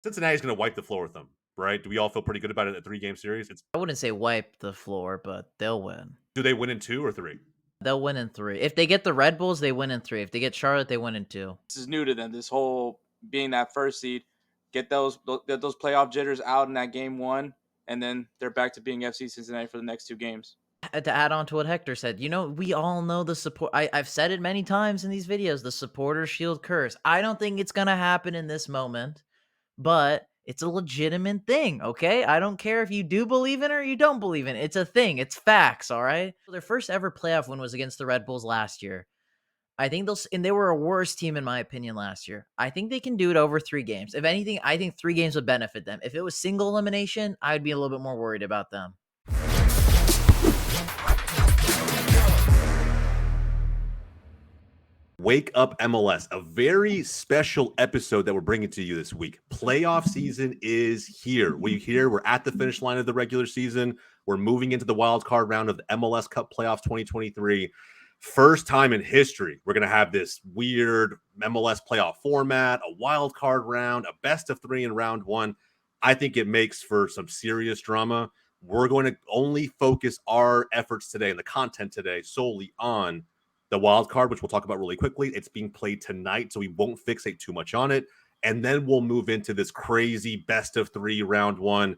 Cincinnati's going to wipe the floor with them, right? Do we all feel pretty good about it? A 3-game series. I wouldn't say wipe the floor, but they'll win. Do they win in 2 or 3? They'll win in 3. If they get the Red Bulls, they win in 3. If they get Charlotte, they win in 2. This is new to them. This whole being that first seed, get those playoff jitters out in that game 1, and then they're back to being FC Cincinnati for the next 2 games. To add on to what Hector said, we all know the support. I've said it many times in these videos, the supporter shield curse. I don't think it's going to happen in this moment, but it's a legitimate thing, okay? I don't care if you do believe in it or you don't believe in it. It's a thing. It's facts, all right? Their first ever playoff win was against the Red Bulls last year. I think they were a worse team in my opinion last year. I think they can do it over 3 games. If anything, I think 3 games would benefit them. If it was single elimination, I'd be a little bit more worried about them. Wake Up MLS, a very special episode that we're bringing to you this week. Playoff season is here. We're at the finish line of the regular season. We're moving into the wild card round of the MLS Cup Playoffs 2023. First time in history, we're going to have this weird MLS playoff format, a wild card round, a best of 3 in round 1. I think it makes for some serious drama. We're going to only focus our efforts today and the content today solely on the wild card, which we'll talk about really quickly. It's being played tonight, so we won't fixate too much on it. And then we'll move into this crazy best of 3 round 1.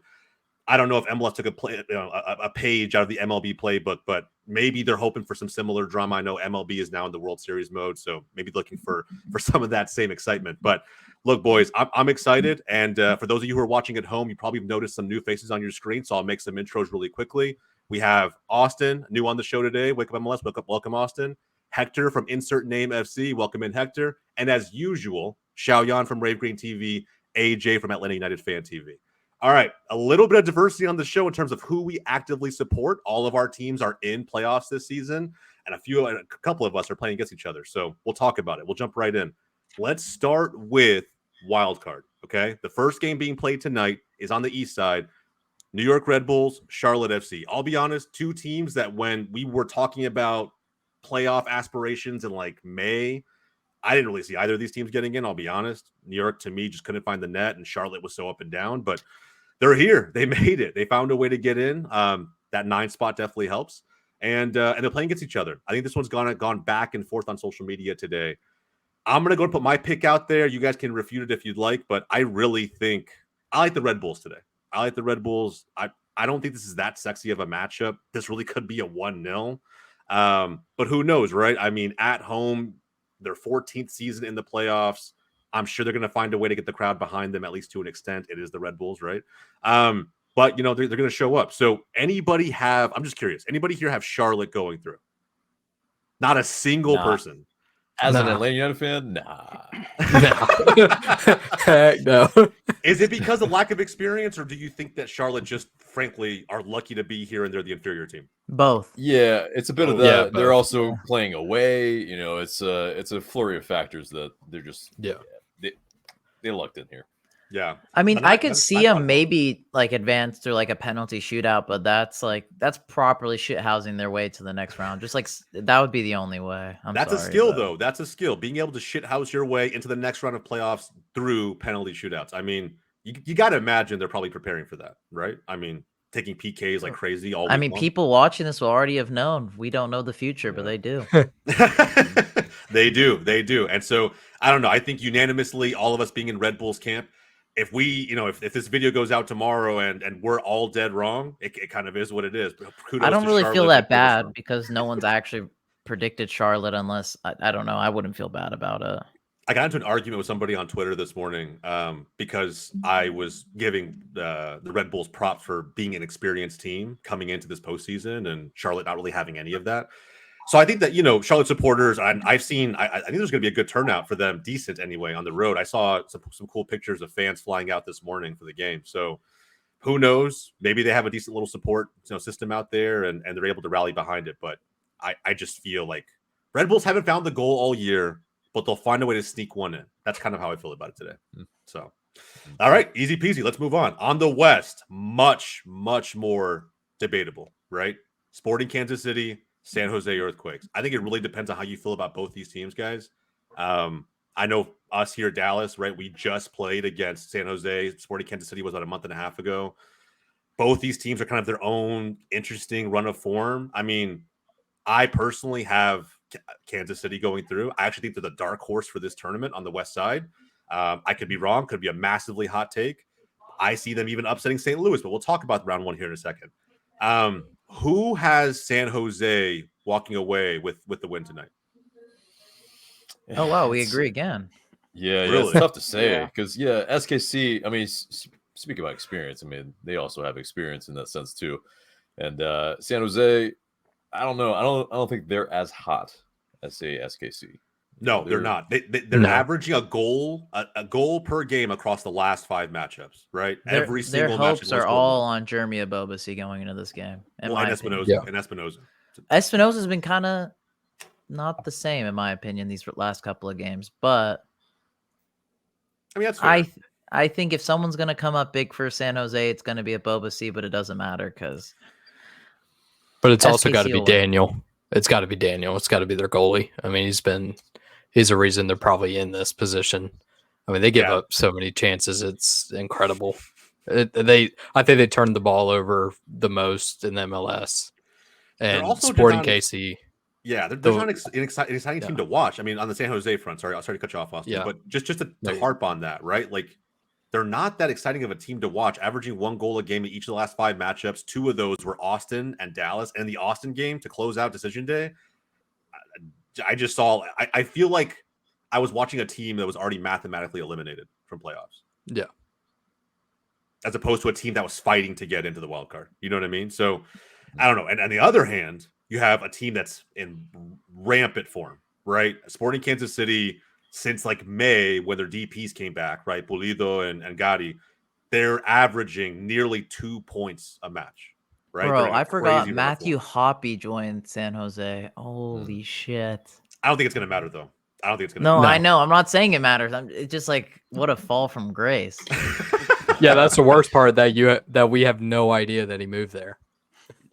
I don't know if MLS took a page out of the MLB playbook, but maybe they're hoping for some similar drama. I know MLB is now in the World Series mode, so maybe looking for some of that same excitement. But look, boys, I'm excited. And for those of you who are watching at home, you probably noticed some new faces on your screen, so I'll make some intros really quickly. We have Austin, new on the show today. Wake Up MLS. Welcome, Austin. Hector from Insert Name FC. Welcome in, Hector. And as usual, Xiaoyan from Rave Green TV, AJ from Atlanta United Fan TV. All right, a little bit of diversity on the show in terms of who we actively support. All of our teams are in playoffs this season, and a couple of us are playing against each other. So we'll talk about it. We'll jump right in. Let's start with wildcard, okay? The first game being played tonight is on the east side. New York Red Bulls, Charlotte FC. I'll be honest, 2 teams that when we were talking about playoff aspirations in like May, I didn't really see either of these teams getting in. I'll be honest. New York, to me, just couldn't find the net, and Charlotte was so up and down. But they're here. They made it. They found a way to get in. That 9 spot definitely helps. And they're playing against each other. I think this one's gone back and forth on social media today. I'm going to go and put my pick out there. You guys can refute it if you'd like, but I really think I like the Red Bulls today. I like the Red Bulls. I don't think this is that sexy of a matchup. This really could be a 1-0. But who knows, right? I mean, at home, their 14th season in the playoffs. I'm sure they're going to find a way to get the crowd behind them, at least to an extent. It is the Red Bulls, right? But, they're going to show up. So I'm just curious, anybody here have Charlotte going through? Not a single person. As an Atlanta United fan, nah. Heck no. Is it because of lack of experience, or do you think that Charlotte just, frankly, are lucky to be here and they're the inferior team? Both. Yeah, it's a bit of that. Yeah, they're also playing away. It's a flurry of factors that they're just they lucked in here. Yeah. I mean, I could see them maybe like advance through like a penalty shootout, but that's properly shithousing their way to the next round. Just like that would be the only way. That's a skill, though. That's a skill. Being able to shithouse your way into the next round of playoffs through penalty shootouts. I mean, you got to imagine they're probably preparing for that, right? I mean, taking PKs like crazy all week long. People watching this will already have known. We don't know the future, but they do. They do. And so, I don't know. I think unanimously, all of us being in Red Bulls camp, if we, if this video goes out tomorrow and we're all dead wrong, it kind of is what it is. I don't really feel that bad because no one's actually predicted Charlotte unless, I don't know, I wouldn't feel bad about it. I got into an argument with somebody on Twitter this morning because I was giving the Red Bulls props for being an experienced team coming into this postseason and Charlotte not really having any of that. So I think that, Charlotte supporters, I think there's going to be a good turnout for them, decent anyway, on the road. I saw some cool pictures of fans flying out this morning for the game. So who knows? Maybe they have a decent little support system out there and they're able to rally behind it. But I just feel like Red Bulls haven't found the goal all year, but they'll find a way to sneak one in. That's kind of how I feel about it today. So, all right, easy peasy. Let's move on. On the West, much, much more debatable, right? Sporting Kansas City, San Jose Earthquakes. I think it really depends on how you feel about both these teams, guys. I know us here, Dallas, right? We just played against San Jose. Sporting Kansas City was about a month and a half ago. Both these teams are kind of their own interesting run of form. I mean, I personally have Kansas City going through. I actually think they're the dark horse for this tournament on the West side. I could be wrong. Could be a massively hot take. I see them even upsetting St. Louis, but we'll talk about round one here in a second. Who has San Jose walking away with the win tonight? Oh, wow. We agree again. Yeah, Really? it's tough to say Yeah. because SKC. I mean, speaking about experience, I mean they also have experience in that sense too. And San Jose, I don't know. I don't think they're as hot as say SKC. No, they're not. They're averaging a goal per game across the last 5 matchups, right? Every single their match hopes are all on Jeremy Abobasi going into this game. And Espinoza. Espinoza's been kind of not the same, in my opinion, these last couple of games. But I mean, that's fair. I think if someone's going to come up big for San Jose, it's going to be Abobasi, but it doesn't matter because. But it's also got to be Daniel. It's got to be Daniel. It's got to be their goalie. I mean, he's a reason they're probably in this position. I mean, they give up so many chances. It's incredible. I think they turned the ball over the most in the MLS. And Sporting KC. Yeah, they're not an exciting team to watch. I mean, on the San Jose front, sorry to cut you off, Austin, but just to harp on that, right? Like, they're not that exciting of a team to watch, averaging 1 goal a game in each of the last 5 matchups. 2 of those were Austin and Dallas. And the Austin game to close out decision day, I just saw – I feel like I was watching a team that was already mathematically eliminated from playoffs. Yeah. As opposed to a team that was fighting to get into the wild card. You know what I mean? So, I don't know. And on the other hand, you have a team that's in rampant form, right? Sporting Kansas City – since like May, when their DPs came back, right? Pulido and Gotti, they're averaging nearly 2 points a match, right? Bro, I forgot Matthew Hoppe joined San Jose. Holy shit. I don't think it's going to matter, though. I don't think it's going to matter. No, I know. I'm not saying it matters. It's just like, what a fall from grace. Yeah, that's the worst part, that we have no idea that he moved there.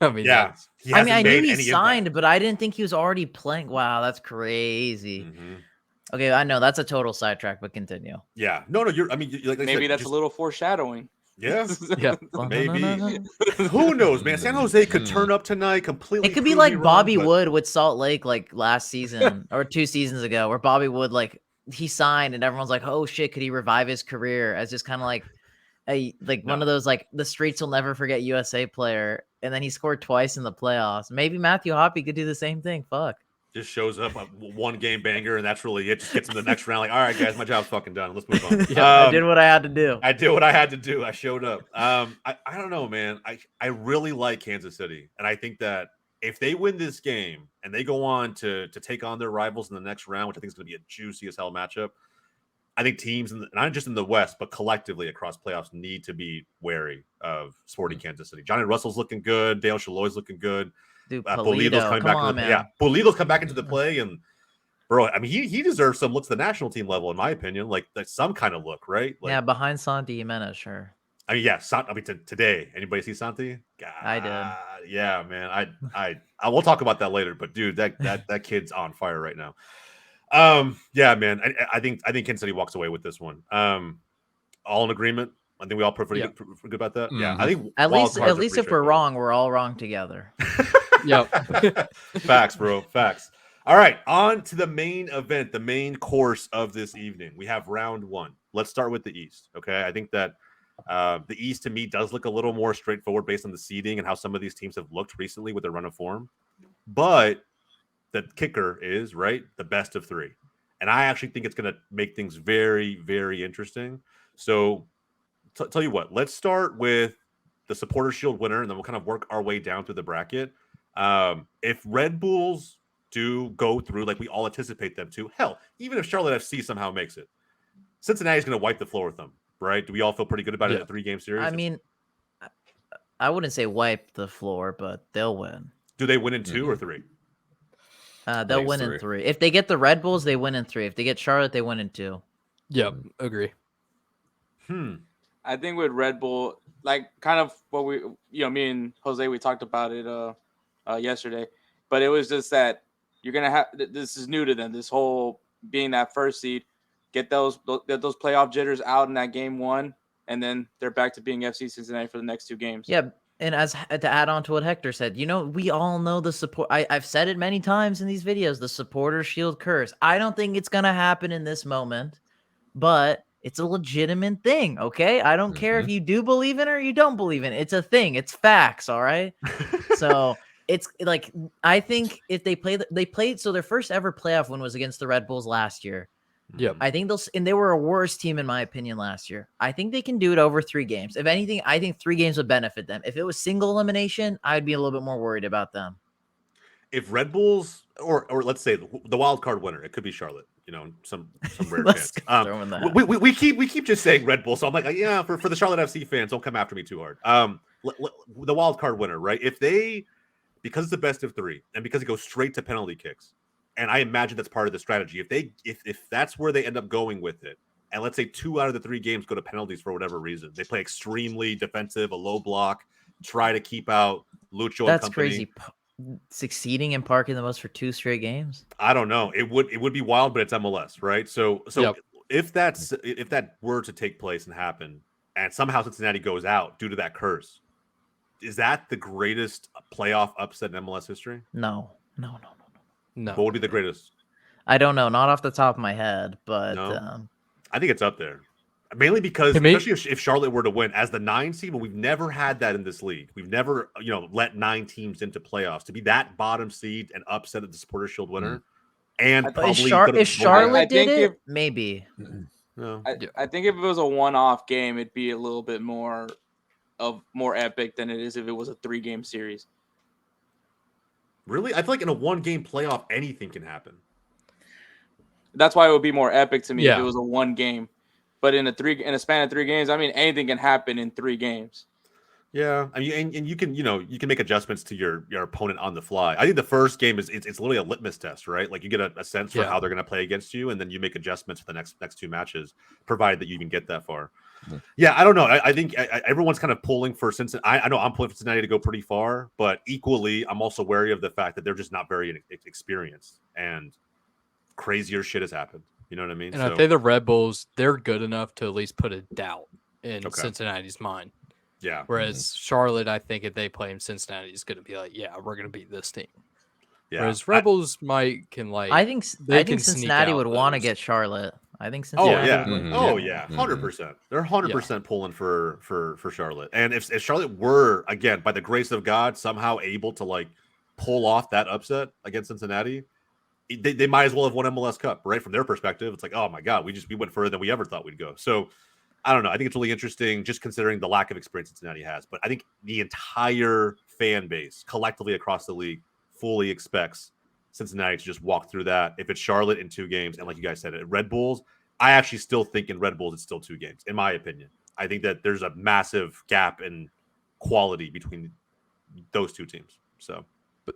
I mean, yeah. I knew he signed, but I didn't think he was already playing. Wow, that's crazy. Mm-hmm. Okay, I know that's a total sidetrack, but continue. Yeah, no, maybe that's a little foreshadowing. Yeah, yeah, maybe. Who knows, man? San Jose could turn up tonight completely. It could be like Bobby Wood with Salt Lake, like last season or 2 seasons ago, where Bobby Wood he signed and everyone's like, "Oh shit, could he revive his career?" As just kind of like one of those like the streets will never forget USA player, and then he scored twice in the playoffs. Maybe Matthew Hoppe could do the same thing. Fuck. Just shows up a 1 game banger, and that's really it. Just gets in the next round. Like, all right, guys, my job's fucking done. Let's move on. I did what I had to do. I did what I had to do. I showed up. I don't know, man. I really like Kansas City, and I think that if they win this game and they go on to take on their rivals in the next round, which I think is going to be a juicy as hell matchup, I think teams, not just in the West, but collectively across playoffs, need to be wary of Sporting Kansas City. Johnny Russell's looking good. Dale Shalhoub's looking good. Dude, Pulido's coming back. Pulido's come back into the play, and bro, I mean, he deserves some looks at the national team level, in my opinion. Like some kind of look, right? Like, yeah, behind Santi Jimenez, sure. I mean, yeah. Today, anybody see Santi? God, I did. Yeah, man. I will talk about that later, but dude, that kid's on fire right now. Yeah, man. I think Kansas City walks away with this one. All in agreement. I think we all pretty good about that. Mm-hmm. Yeah, I think at least if we're wrong, we're all wrong together. Yep. Facts, bro. Facts. All right, on to the main event, the main course of this evening. We have round 1. Let's start with the East. Okay, I think that the East to me does look a little more straightforward based on the seeding and how some of these teams have looked recently with their run of form. But the kicker is the best of 3, and I actually think it's going to make things very, very interesting. So, tell you what, let's start with the Supporters Shield winner, and then we'll kind of work our way down through the bracket. If Red Bulls do go through like we all anticipate them to, hell, even if Charlotte FC somehow makes it, Cincinnati's going to wipe the floor with them, right? Do we all feel pretty good about it in a 3-game series? I mean, I wouldn't say wipe the floor, but they'll win. Do they win in 2 or 3? They'll win in 3. If they get the Red Bulls, they win in 3. If they get Charlotte, they win in 2. Yep, agree. I think with Red Bull, like kind of what me and Jose, we talked about it yesterday, but it was just that you're going to have, this is new to them, this whole being that first seed. get those playoff jitters out in that game one, and then they're back to being FC Cincinnati for the next 2 games. Yeah, and as to add on to what Hector said, we all know the support. I've said it many times in these videos, the supporter shield curse. I don't think it's gonna happen in this moment, but it's a legitimate thing. Okay, I don't care if you do believe in it or you don't believe in it. It's a thing. It's facts. All right. So it's like I think if they played. So their first ever playoff win was against the Red Bulls last year. Yep. I think they were a worse team in my opinion last year. I think they can do it over 3 games. If anything, I think 3 games would benefit them. If it was single elimination, I'd be a little bit more worried about them. If Red Bulls or let's say the wild card winner, it could be Charlotte. Some rare Let's chance. throw in that. We keep just saying Red Bull, so I'm like, yeah, for the Charlotte FC fans, don't come after me too hard. The wild card winner, right? If they, because it's the best of 3, and because it goes straight to penalty kicks, and I imagine that's part of the strategy. If that's where they end up going with it, and let's say 2 out of the 3 games go to penalties for whatever reason, they play extremely defensive, a low block, try to keep out Lucho. That's and company. crazy. Succeeding in parking the most for 2 straight games. I don't know. It would be wild, but it's MLS, right? So Yep. if that were to take place and happen, and somehow Cincinnati goes out due to that curse, is that the greatest playoff upset in MLS history? No. What would be the greatest? I don't know. Not off the top of my head, but No? I think it's up there. Mainly because, especially if Charlotte were to win as the 9 seed, but we've never had that in this league. We've never, let 9 teams into playoffs. To be that bottom seed and upset at the Supporter Shield winner, and if Charlotte did it, maybe. No. I think if it was a one-off game, it'd be a little bit more epic than it is if it was a 3-game series. Really? I feel like in a 1-game playoff, anything can happen. That's why it would be more epic to me if Yeah. it was a 1 game. But in a span of 3 games, I mean, anything can happen in 3 games. Yeah, I mean, and you can make adjustments to your opponent on the fly. I think the first game it's literally a litmus test, right? Like you get a sense for how they're going to play against you, and then you make adjustments for the next 2 matches, provided that you even get that far. Yeah, I don't know. I think everyone's kind of pulling for Cincinnati. I know I'm pulling for Cincinnati to go pretty far, but equally, I'm also wary of the fact that they're just not very experienced, and crazier shit has happened. You know what I mean? And I think the Red Bulls, they're good enough to at least put a doubt in Cincinnati's mind. Yeah. Whereas Charlotte, I think if they play him, Cincinnati is going to be like, yeah, we're going to beat this team. Yeah. Whereas Rebels I think Cincinnati would want to get Charlotte. I think Cincinnati. Oh yeah, 100%. They're 100% pulling for Charlotte. And if Charlotte were, again, by the grace of God, somehow able to pull off that upset against Cincinnati, they might as well have won MLS Cup, right? From their perspective, it's like, oh my God, we went further than we ever thought we'd go. So I don't know. I think it's really interesting just considering the lack of experience Cincinnati has. But I think the entire fan base collectively across the league fully expects Cincinnati to just walk through that. If it's Charlotte in 2 games, and like you guys said, at Red Bulls, I actually still think in Red Bulls it's still 2 games, in my opinion. I think that there's a massive gap in quality between those 2 teams. So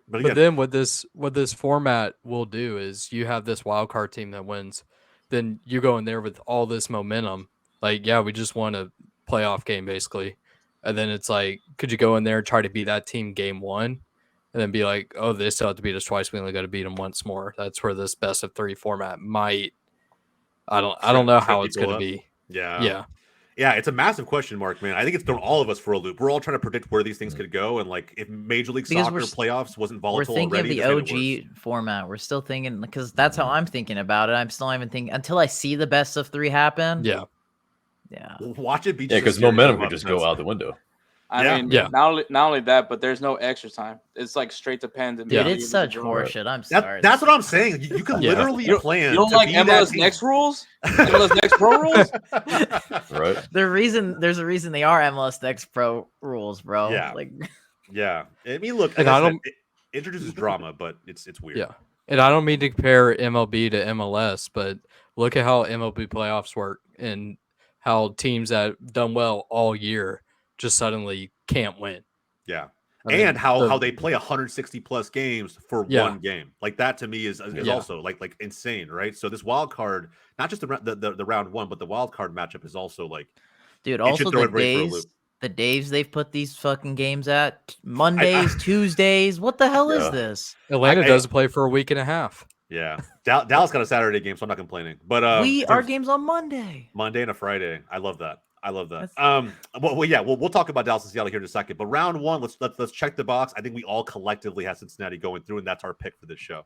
But then what this format will do is you have this wild card team that wins, then you go in there with all this momentum. Like, yeah, we just won a playoff game basically. And then it's like, could you go in there and try to beat that team game 1 and then be like, oh, they still have to beat us twice. We only got to beat them once more. That's where this best of 3 format might. I don't know how it's going to be. Yeah. Yeah, it's a massive question mark, man. I think it's thrown all of us for a loop. We're all trying to predict where these things could go, and if Major League Soccer playoffs wasn't volatile already, we're thinking already, of the OG format. We're still thinking because that's how I'm thinking about it. I'm still not even thinking until I see the best of 3 happen. Yeah. Watch it be. Yeah, because momentum could just go out the window. I mean, not only that, but there's no extra time. It's straight to pens. And dude, it's such horseshit. I'm sorry. That's what I'm saying. You can literally plan. You don't like MLS Next rules? MLS Next Pro rules? Right. There's a reason they are MLS Next Pro rules, bro. Yeah. Yeah. I mean, look, and it introduces drama, but it's weird. Yeah. And I don't mean to compare MLB to MLS, but look at how MLB playoffs work and how teams that have done well all year just suddenly can't win. Yeah. And how they play 160 plus games for 1 game. That to me is also like insane, right? So this wild card, not just the round 1, but the wild card matchup is also dude, also the days they've put these fucking games at Mondays, Tuesdays. What the hell is this? Atlanta doesn't play for a week and a half. Yeah, Dallas got a Saturday game, so I'm not complaining. But our game's on Monday. Monday and a Friday. I love that. That's- We'll talk about Dallas and Seattle here in a second. But round one, let's check the box. I think we all collectively have Cincinnati going through, and that's our pick for this show.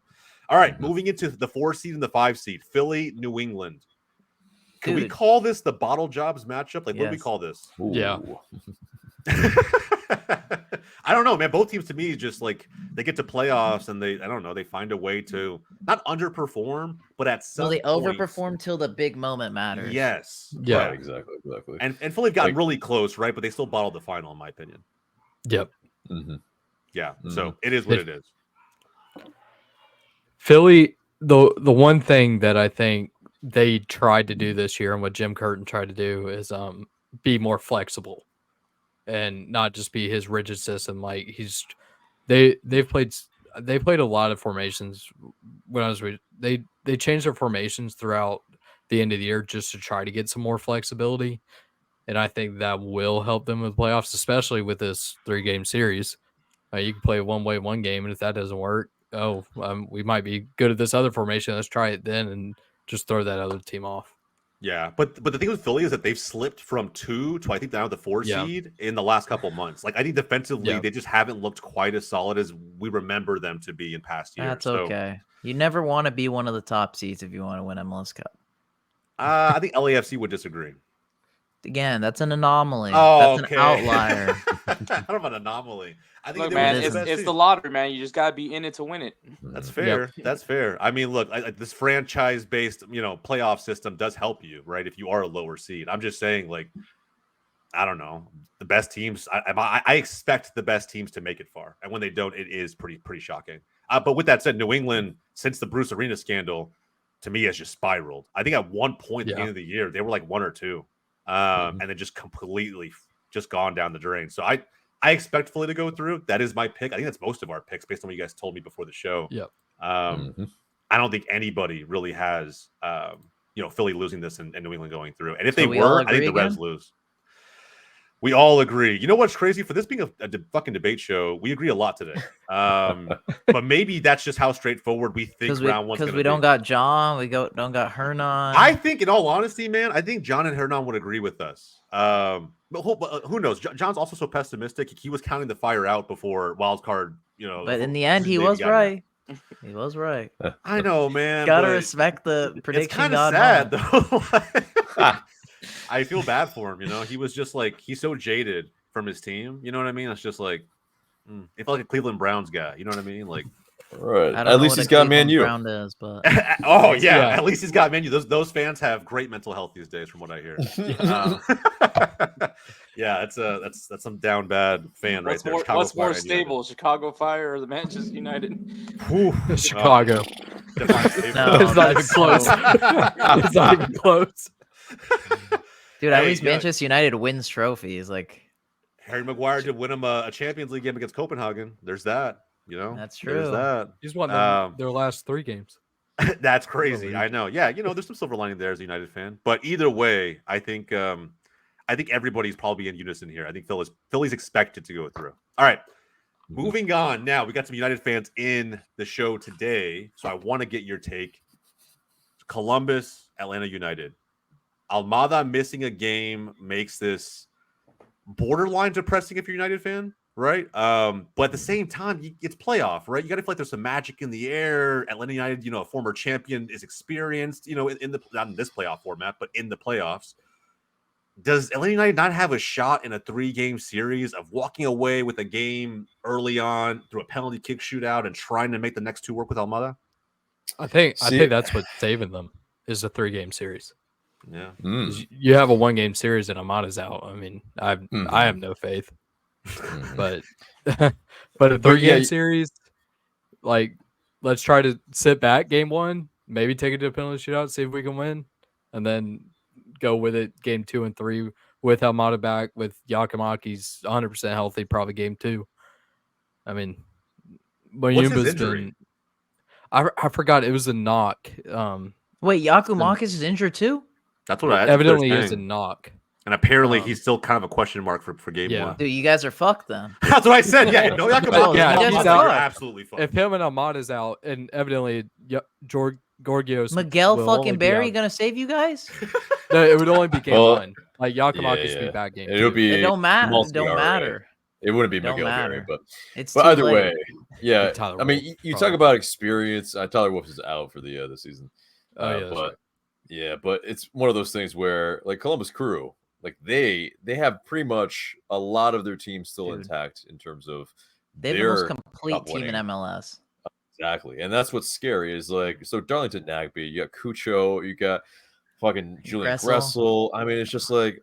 All right, moving into the 4 seed and the 5 seed, Philly, New England. Can we call this the bottle jobs matchup? Like, what do we call this? Ooh. Yeah. I don't know, man. Both teams to me just like they get to playoffs and they find a way to not underperform, but at some So they point, overperform till the big moment matters. Yes. Yeah. Right, exactly. And Philly got really close, right? But they still bottled the final, in my opinion. Yep. Mm-hmm. Yeah. So it is what it is. Philly, the one thing that I think they tried to do this year and what Jim Curtin tried to do is be more flexible and not just be his rigid system. Like they've played a lot of formations. They changed their formations throughout the end of the year just to try to get some more flexibility, and I think that will help them with playoffs, especially with this 3-game series. You can play one way one game, and if that doesn't work, we might be good at this other formation. Let's try it then, and just throw that other team off. Yeah, but the thing with Philly is that they've slipped from 2 to I think now the 4 seed in the last couple of months. Like I think defensively they just haven't looked quite as solid as we remember them to be in past years. That's okay. You never want to be one of the top seeds if you want to win MLS Cup. I think LAFC would disagree. Again, that's an anomaly. Oh, That's an outlier. I don't have an anomaly. I think Look, they man, were the best it's team. the lottery, man. You just gotta be in it to win it. That's fair. That's fair. I mean, look, this franchise-based, playoff system does help you, right? If you are a lower seed, I'm just saying, like, I don't know, the best teams. I expect the best teams to make it far, and when they don't, it is pretty shocking. But with that said, New England, since the Bruce Arena scandal, to me has just spiraled. I think at one point at the beginning of the year, they were like 1 or 2, and then just completely just gone down the drain. So I expect Philly to go through. That is my pick. I think that's most of our picks based on what you guys told me before the show. Yep. I don't think anybody really has, Philly losing this and New England going through. And if So they we all were, I think the agree Reds again? lose. We all agree. You know what's crazy? For this being a fucking debate show, we agree a lot today. But maybe that's just how straightforward we think round one's going to be. Because we don't got John, don't got Hernan. I think, in all honesty, man, I think John and Hernan would agree with us. But who knows? John's also so pessimistic. He was counting the fire out before wild card. But in the end, he was right. He was right. I know, man. Gotta respect the prediction. It's kind God of sad, moment. though. I feel bad for him. He was just like, he's so jaded from his team. You know what I mean? It's just like, it felt like a Cleveland Browns guy. You know what I mean? Like, right. I don't At know least what he's a got Cleveland Man U. Brown is, but At least he's got Man U. Those fans have great mental health these days, from what I hear. That's some down bad fan right there. What's more stable, Chicago Fire or the Manchester United? Chicago. No, It's not even close. It's not even close. Dude, at least Manchester United wins trophies. Like Harry Maguire did win him a Champions League game against Copenhagen. There's that. That's true. There's that. He's won their last 3 games. That's crazy. I know. Yeah, there's some silver lining there as a United fan. But either way, I think everybody's probably in unison here. I think Philly's expected to go through. All right. Moving on. Now, we got some United fans in the show today, so I want to get your take. Columbus, Atlanta United. Almada missing a game makes this borderline depressing if you're a United fan, right? But at the same time, it's playoff, right? You got to feel like there's some magic in the air. Atlanta United, a former champion, is experienced, not in this playoff format, but in the playoffs. Does Atlanta United not have a shot in a 3-game series of walking away with a game early on through a penalty kick shootout and trying to make the next 2 work with Almada? I think that's what's saving them is a 3-game series. Yeah. You have a 1-game series and Amada's out. I mean, I have no faith. But a 3-game series, like, let's try to sit back game 1, maybe take it to a penalty shootout, see if we can win, and then go with it game 2 and 3 with Almada back, with Yakimaki's 100% healthy, probably game 2. I mean, what's his injury? I forgot it was a knock. Wait, Yakumakis is injured too? That's what evidently is a knock. And apparently he's still kind of a question mark for game one. Dude, you guys are fucked then. That's what I said. Yeah, no, he's you're out. absolutely fucked. If him and Almada's out, and evidently Gorgios Miguel will fucking only Barry gonna save you guys? No, it would only be game one. Like Yakimakis would be back game It would two. be. It don't matter. Malty It don't already. matter. It wouldn't be Don't Miguel Barry, matter. but It's but too either late. way, yeah. Tyler I mean, Wolff, you talk probably. about experience. Tyler Wolff is out for the season. Oh, yeah, that's but right. yeah, but it's one of those things where like Columbus Crew, like they have pretty much a lot of their team still Dude. intact in terms of They have the their most complete cup team in winning. MLS. Exactly, and that's what's scary is like so Darlington Nagbe, you got Cucho, you got fucking Julian Gressel. I mean, it's just like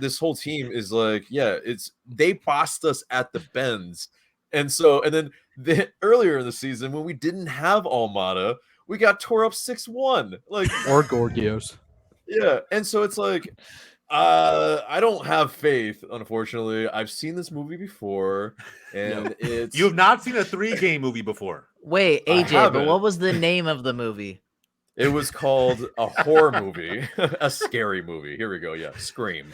this whole team is like, yeah, it's they bossed us at the bends, and then earlier in the season when we didn't have Almada, we got tore up 6-1, like Or Gorgios. yeah, and so it's like. I don't have faith, unfortunately. I've seen this movie before, and it's You have not seen a 3-game movie before. Wait, I AJ, but haven't. what was the name of the movie? It was called a horror movie, a scary movie. Here we go. Yeah, Scream.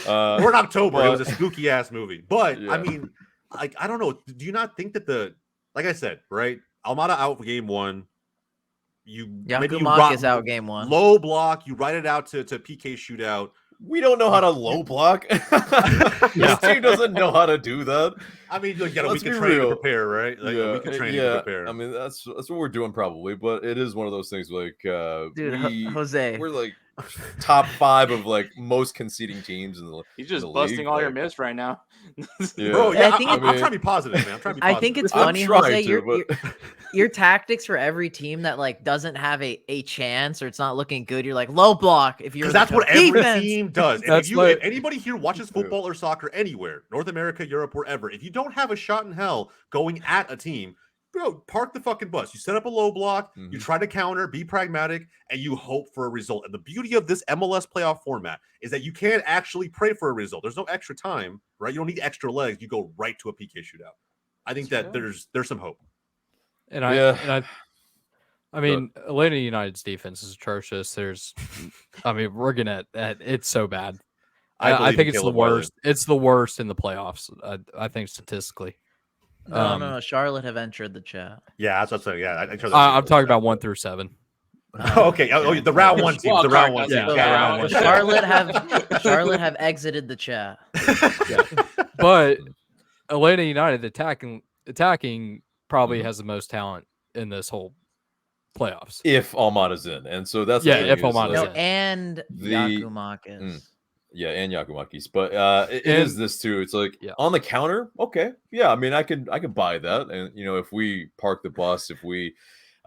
We're in October. It was a but- spooky ass movie. But Yeah. I mean, like, I don't know. Do you not think that like I said, right? Almada out for game one. Maybe Yakumak out game one. Low block. You write it out to PK shootout. We don't know how to low block. This team doesn't know how to do that. I mean, you got a Let's week of be training to real. prepare, right? Like a week of training to prepare. I mean, that's what we're doing probably, but it is one of those things like Dude, we, Jose. we're like top 5 of like most conceding teams in the He's just in the busting league, all your like- myths right now. Yeah. Bro, yeah, I think I'm it- trying to be positive, man. I'm trying to be I positive. think it's I'm funny, trying Jose. to, but- Your tactics for every team that like doesn't have a chance or it's not looking good, you're like low block. If you're because that's what every defense. team does. And That's if anybody here watches football or soccer anywhere, North America, Europe, wherever, if you don't have a shot in hell going at a team, bro, park the fucking bus. You set up a low block, you try to counter, be pragmatic, and you hope for a result. And the beauty of this MLS playoff format is that you can't actually pray for a result. There's no extra time, right? You don't need extra legs. You go right to a PK shootout. I think that there's some hope. And I mean, Atlanta United's defense is atrocious. We're gonna. It's so bad. I think it's the worst. It's the worst in the playoffs. I think statistically. No. Charlotte have entered the chat. Yeah, that's what I'm saying. Yeah, I'm talking about 1 through 7. Okay. Oh, the round one teams. The round one teams. round one. Charlotte have exited the chat. But Atlanta United attacking probably has the most talent in this whole playoffs. If Almada's in, and so that's if Almada's in. And The- Yakumakis. Yeah, and Yakumakis, but it is this too. It's like on the counter, okay, yeah. I mean, I could buy that, and if we park the bus, if we,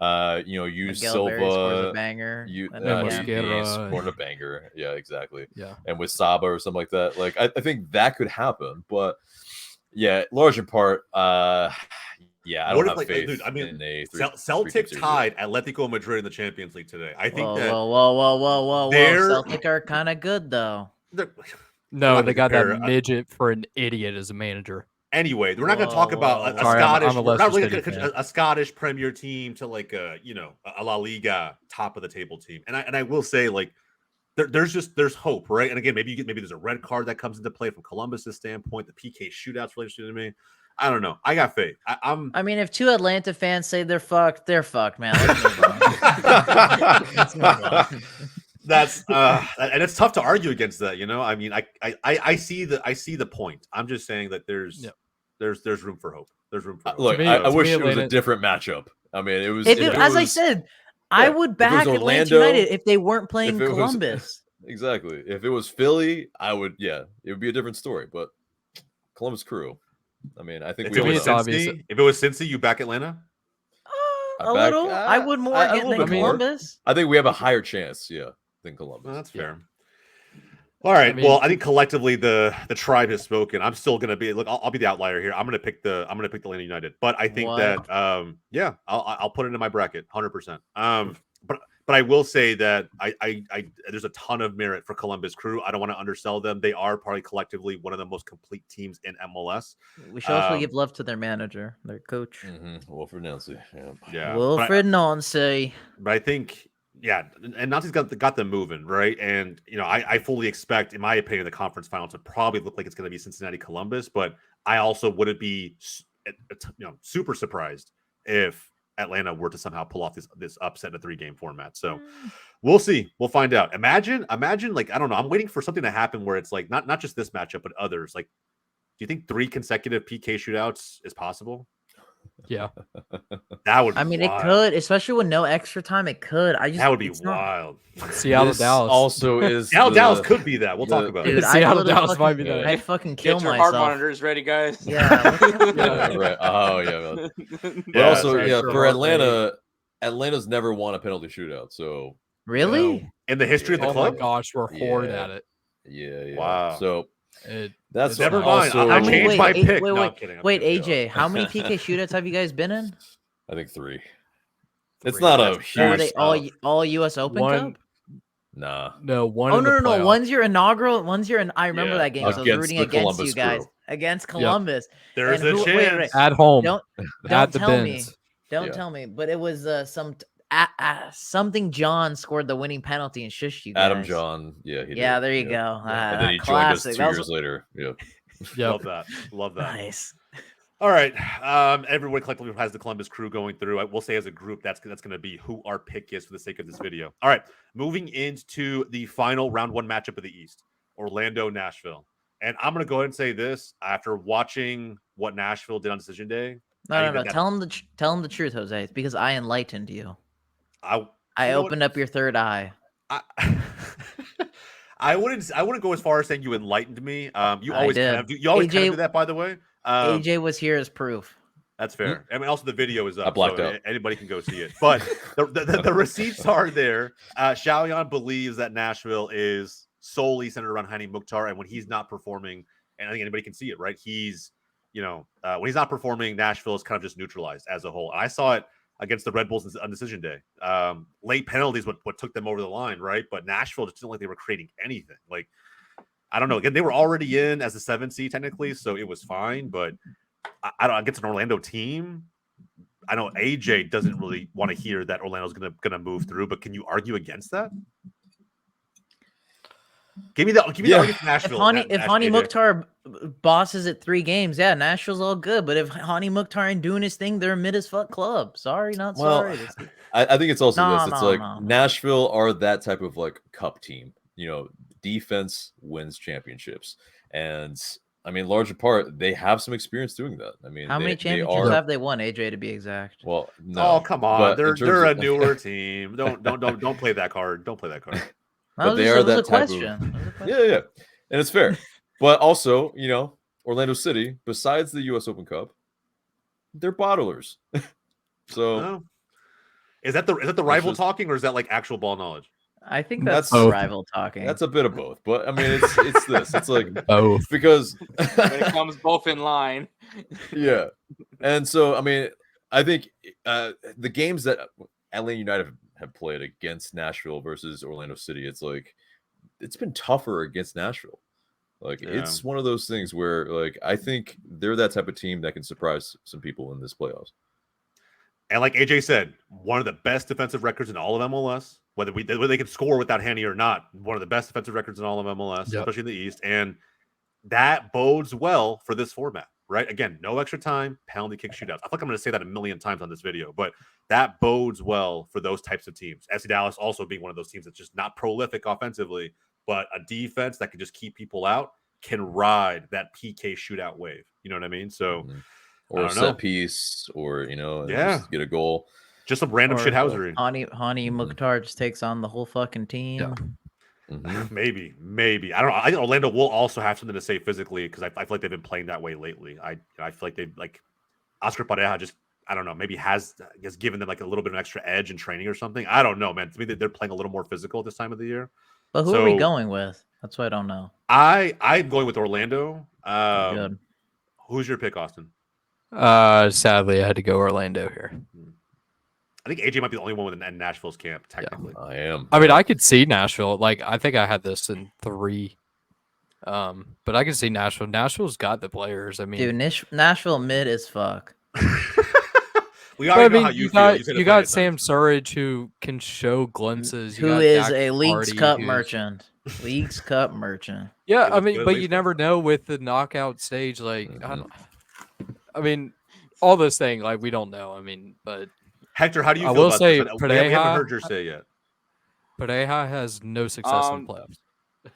use Miguel Barry scores Silva, a banger. he Mosquera scored a banger, yeah, exactly. Yeah, and with Saba or something like that, like I think that could happen, but yeah, large in part, yeah, I don't have faith. Dude, I mean, in a Celtic tied Atletico Madrid in the Champions League today. I think whoa. Celtic are kind of good though. No, they got that midget for an idiot as a manager. Anyway, we're not going to talk about a Sorry, Scottish, I'm a we're not really Leicester City a Scottish Premier team to like a La Liga top of the table team. And I will say like there's hope, right? And again, maybe there's a red card that comes into play from Columbus's standpoint. The PK shootout's really interesting to me. I don't know. I got faith. I mean, if 2 Atlanta fans say they're fucked, man. Let's move on. Let's move on. That's and it's tough to argue against that, I mean, I see the point. I'm just saying that there's room for hope. There's room for hope. Look, I wish it was a different matchup. I mean, it was as I said, I would back Atlanta United if they weren't playing Columbus. Exactly. If it was Philly, I would. Yeah, it would be a different story. But Columbus Crew. I mean, I think if it was Cincy, you back Atlanta? A little. I would more than Columbus. I think we have a higher chance. Yeah. Than Columbus. Well, that's fair. All right. I think collectively the tribe has spoken. I'm still gonna be I'll be the outlier here. I'm gonna pick the Atlanta United, but I think that I'll put it in my bracket 100%. But I will say that I there's a ton of merit for Columbus Crew. I don't want to undersell them. They are probably collectively one of the most complete teams in MLS. We should also give love to their manager, their coach, Wilfred Nancy. Yeah, Wilfred Nancy. But I think Yeah, and Nazi's got them moving, right? And I fully expect, in my opinion, the conference finals to probably look like it's going to be Cincinnati Columbus, but I also wouldn't be super surprised if Atlanta were to somehow pull off this upset in a 3-game format. So we'll see. We'll find out. Imagine like, I don't know. I'm waiting for something to happen where it's like not just this matchup, but others. Like, do you think 3 consecutive PK shootouts is possible? Yeah. That would be I mean, wild. it could, especially with no extra time. It could. That would be wild. Seattle This Dallas also is Dallas could be that. We'll talk about Dude, it. Seattle Dallas might be that. I'd fucking kill Get your heart myself. monitors ready, guys. Yeah. Yeah, right. Oh yeah. But Yeah, also, sorry, yeah, sure. for Atlanta, Atlanta's never won a penalty shootout. So Really? In the history of the Oh club? my gosh, we're horrid at it. yeah. Wow. So It- that's Never mind. also, I'll change my pick. Wait, No, I'm kidding. I'm wait, kidding. AJ, how many PK shootouts have you guys been in? I think 3. It's 3. not a That's Are huge. they all US Open One- Cup? Nah. No, one. Oh in the no. playoff. One's your inaugural. I remember Yeah, that game. So I was against rooting the against Columbus you guys. crew. Against Columbus. There's And a who- chance. wait. At home. Don't at the tell me. Benz. Don't Yeah. tell me. But it was something. John scored the winning penalty and shushed you guys. Adam John. Yeah, he Yeah, did. there you go. And then he joined us classic. 2 That was years later. Yeah. Yep. Love that. nice. All right. Everyone collectively has the Columbus crew going through. I will say as a group, that's going to be who our pick is for the sake of this video. All right. Moving into the final round 1 matchup of the East, Orlando, Nashville. And I'm going to go ahead and say this after watching what Nashville did on decision day. No. Tell him the truth, Jose. It's because I enlightened you. I opened up your third eye. I wouldn't go as far as saying you enlightened me. You I always did. kind of do. You always kind AJ of do that, by the way. AJ was here as proof. That's fair. I mean, also the video is up. I blacked so out. Anybody can go see it. But the receipts are there. Shaoyan believes that Nashville is solely centered around Hani Mukhtar, and when he's not performing, and I think anybody can see it, right? He's, when he's not performing, Nashville is kind of just neutralized as a whole. And I saw it against the Red Bulls on decision day. Late penalties what took them over the line, right? But Nashville just didn't like they were creating anything. Like, I don't know. Again, they were already in as a 7 seed technically, so it was fine. But I don't. Against an Orlando team, I know AJ doesn't really want to hear that Orlando's gonna move through. But can you argue against that? Give me the argument for Nashville. If Hani Mukhtar bosses at 3 games, yeah, Nashville's all good. But if Hani Mukhtar ain't doing his thing, they're a mid as fuck club. Sorry, not sorry. I think it's also this. It's like no. Nashville are that type of like cup team. Defense wins championships, and I mean, larger part, they have some experience doing that. I mean, How many championships have they won, AJ, to be exact? Well, no. Oh, come on. But They're a newer team. Don't play that card. Don't play that card. But they are that type of. Yeah, and it's fair. But also, Orlando City, besides the U.S. Open Cup, they're bottlers. So, is that the rival talking, or is that like actual ball knowledge? I think that's both. rival talking. that's a bit of both. But I mean, it's this. It's like Both. because When it comes both in line. yeah, and so I mean, I think the games that Atlanta United have played against Nashville versus Orlando City, it's been tougher against Nashville. It's one of those things where I think they're that type of team that can surprise some people in this playoffs. And like AJ said, one of the best defensive records in all of MLS. Whether they can score without Hani or not, one of the best defensive records in all of MLS, especially in the East, and that bodes well for this format, right? Again, no extra time, penalty kick shootouts. I think I'm going to say that a million times on this video, but that bodes well for those types of teams. FC Dallas also being one of those teams that's just not prolific offensively, but a defense that can just keep people out, can ride that PK shootout wave. You know what I mean? So, or a set piece, or just get a goal. Just some random shithousery. Hani Mukhtar just takes on the whole fucking team. Yeah. Maybe. I don't know. I think Orlando will also have something to say physically because I feel like they've been playing that way lately. I feel like they've Oscar Pareja just, I don't know, maybe has given them like a little bit of an extra edge in training or something. I don't know, man. To me, they're playing a little more physical at this time of the year. But who are we going with? That's what I don't know. I'm going with Orlando. Good. Who's your pick, Austin? Sadly, I had to go Orlando here. I think AJ might be the only one in Nashville's camp, technically. I am. I mean, I could see Nashville. I think I had this in 3. But I can see Nashville. Nashville's got the players. I mean, Dude, Nashville mid as fuck. We But, I already know mean, how you you feel. got You said it you plenty got of Sam times. Surridge who can show glimpses. You Who got is Dak a Leagues Hardy, Cup who's- merchant? Leagues Cup merchant. Yeah, He I looks mean, good at but Leagues you Cup, never though. know with the knockout stage. Like, Mhm. I mean, all this thing, like, we don't know. I mean, but Hector, how do you I feel will about say this? We haven't heard Pareja your say yet. has no success in the playoffs.